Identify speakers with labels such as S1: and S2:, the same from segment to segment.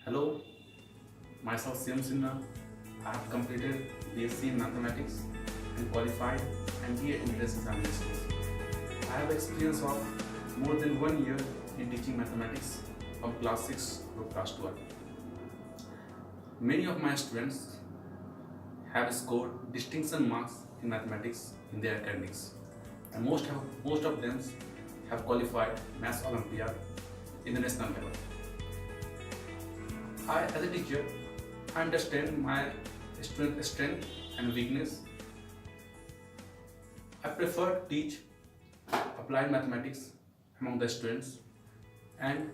S1: Hello, myself Shivam Sinha. I have completed B.SC in Mathematics and qualified N.D.A Examination. I have experience of more than 1 year in teaching mathematics from class 6 to class 12. Many of my students have scored distinction marks in mathematics in their academics, and most of them have qualified Math Olympiad in the national level. As a teacher, I understand my student strength and weakness. I prefer to teach applied mathematics among the students and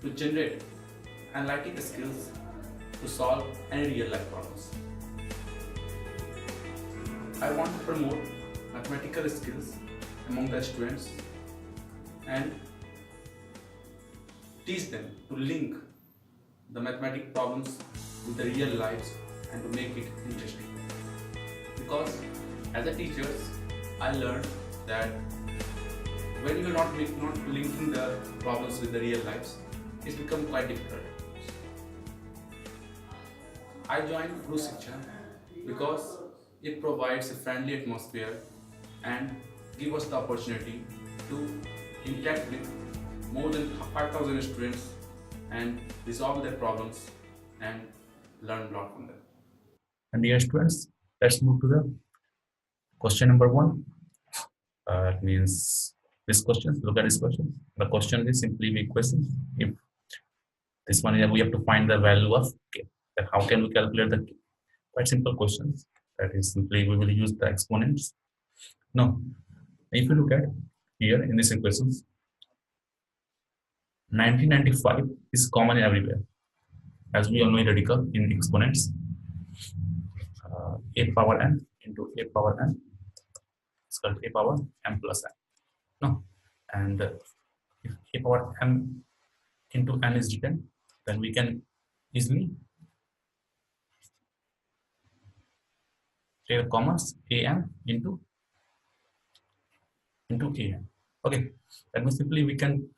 S1: to generate analytic skills to solve any real life problems. I want to promote mathematical skills among the students and teach them to link the mathematical problems with the real lives and to make it interesting. Because as a teacher, I learned that when you are not linking the problems with the real lives, it's become quite difficult. I joined Gurusiksha because it provides a friendly atmosphere and gives us the opportunity to interact with more than 5,000 students and resolve their problems and learn a lot from them.
S2: And dear students, let's move to the question number 1. It means this question. Look at this question. The question is simply a question. If this one we have to find the value of k, then how can we calculate the k? Quite simple questions. That is simply we will use the exponents. Now, if you look at here in this equations, 1995 is common everywhere, as we all know radical in exponents. 8 power n into 8 power n is called a power m plus n. No, and if a power m into n is written, then we can easily take the commons am into am. Okay, that means simply we can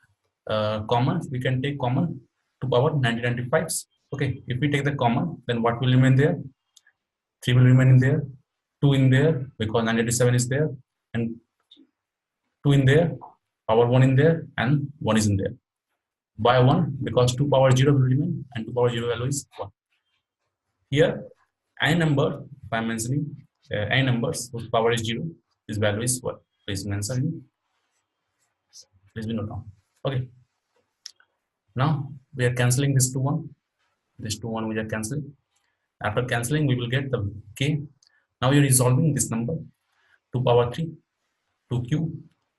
S2: we can take common to power 1995s. Okay, if we take the common, then what will remain there? 3 will remain in there, 2 in there because 987 is there, and 2 in there, power 1 in there, and 1 is in there. By 1 because 2 power 0 will remain and 2 power 0 value is 1. Here, any number, if I am mentioning any numbers whose power is 0, this value is what? Please mention, please be note down. Okay. Now we are cancelling this 2 1. This 2 1 we are cancelling. After cancelling, we will get the k. Now we are resolving this number. 2 power 3, 2 cube.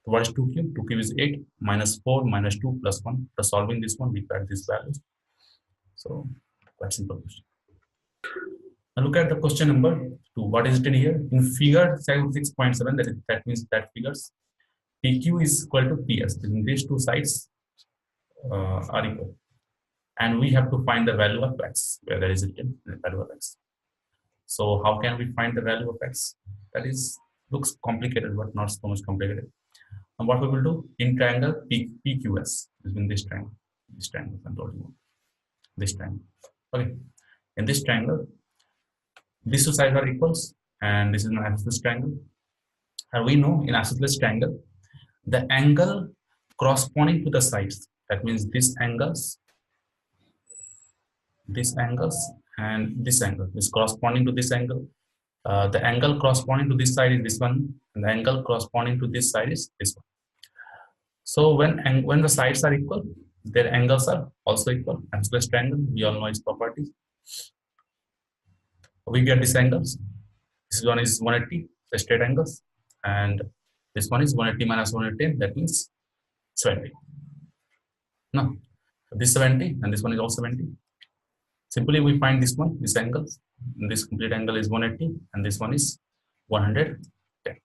S2: What is 2 cube? 2 cube is 8 minus 4 minus 2 plus 1. After solving this one, we get this value. So quite simple question. Now look at the question number 2. What is written here? In figure 6.7, that means that figures PQ is equal to PS. These two sides are equal. And we have to find the value of x, where there is written the value of x. So how can we find the value of x? That is looks complicated, but not so much complicated. And what we will do in triangle PQS between this triangle, I'm told you, this triangle. Okay, in this triangle, these two sides are equals, and this is an isosceles triangle. And we know in isosceles triangle, the angle corresponding to the sides, that means this angles, and this angle is corresponding to this angle. The angle corresponding to this side is this one, and the angle corresponding to this side is this one. So when the sides are equal, their angles are also equal. Isosceles triangle, we all know its properties. We get these angles. This one is 180, the straight angles, and this one is 180 minus 110, that means 70. No, this 70 and this one is also 70. Simply we find this one, this angle. This complete angle is 180 and this one is 110.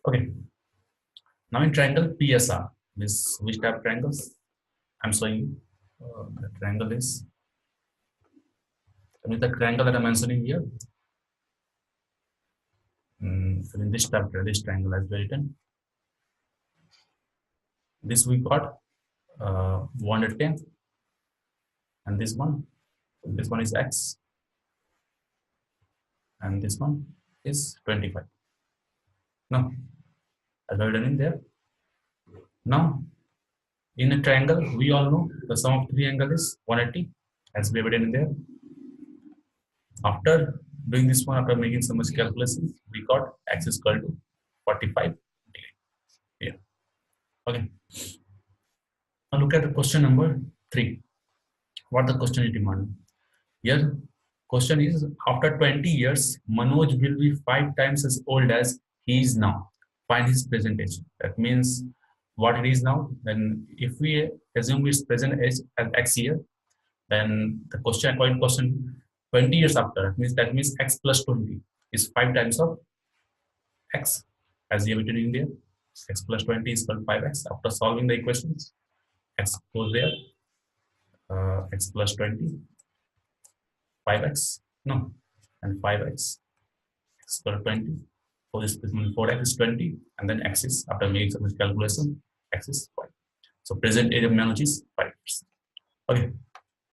S2: Okay. Now in triangle PSR, this which type of triangles? I'm showing you. The triangle is, the triangle that I'm mentioning here. In this chapter, this triangle has been written. This we got 110 and this one is x, and this one is 25. Now, as well done in there. Now, in a triangle, we all know the sum of three angles is 180, as we have written in there. After doing this one, after making so much calculations, we got x is equal to 45 degree. Yeah. Okay. Now look at the question number 3. What the question is demanding? Here, question is, after 20 years, Manoj will be 5 times as old as he is now. Find his present age. That means what it is now. Then if we assume his present age as x year, then the question, according to question, 20 years after, that means x plus 20 is 5 times of x, as you have written in there. X plus 20 is equal to 5x. After solving the equations, x goes there, x plus 20, 5x, no, and 5x, x equal to 20. For this, 4x is 20, and then x is, after making some calculation, x is 5. So present age of Manoj is 5 years. Okay,